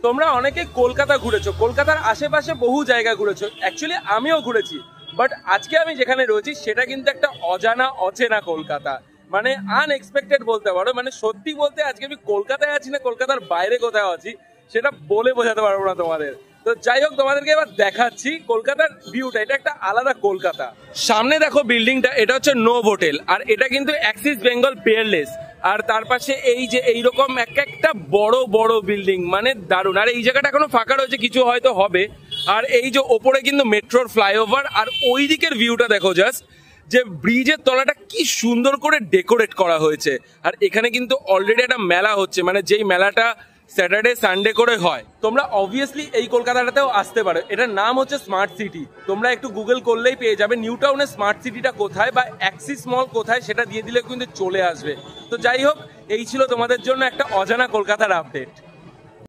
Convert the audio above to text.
তোমরা অনেকে কলকাতা ঘুরেছো, কলকাতার আশেপাশে বহু জায়গা ঘুরেছো, অ্যাকচুয়ালি আমিও ঘুরেছি, বাট আজকে আমি যেখানে রয়েছি সেটা কিন্তু একটা অজানা অচেনা কলকাতা, মানে আনএক্সপেক্টেড বলতে পারো। মানে সত্যি বলতে আজকে আমি কলকাতায় আছি না কলকাতার বাইরে কোথাও আছি সেটা বলে বোঝাতে পারবো না তোমাদের। তো যাই হোক, তোমাদেরকে এবার দেখাচ্ছি কলকাতার ভিউটা, এটা একটা আলাদা কলকাতা। সামনে দেখো বিল্ডিংটা, এটা হচ্ছে নোভ হোটেল, আর এটা কিন্তু অ্যাক্সিস বেঙ্গল পেয়ারলেস। আর তার পাশে এই যে এইরকম এক একটা বড় বড় বিল্ডিং, মানে দারুণ। আর এই জায়গাটা এখনো ফাঁকা রয়েছে, কিছু হয়তো হবে। আর এই যে ওপরে কিন্তু মেট্রোর ফ্লাইওভার, আর ওই দিকের ভিউটা দেখো জাস্ট, যে ব্রিজের তলাটা কি সুন্দর করে ডেকোরেট করা হয়েছে। আর এখানে কিন্তু অলরেডি একটা মেলা হচ্ছে, মানে যেই মেলাটা স্যাটারডে সানডে করে হয়। তোমরা অবভিয়াসলি এই কলকাতাটাতেও আসতে পারো, এটার নাম হচ্ছে স্মার্ট সিটি। তোমরা একটু গুগল করলেই পেয়ে যাবে নিউ টাউনের স্মার্ট সিটিটা কোথায়, বা অ্যাক্সিস মল কোথায়, সেটা দিয়ে দিলে কিন্তু চলে আসবে। তো যাই হোক, এই ছিল তোমাদের জন্য একটা অজানা কলকাতার আপডেট।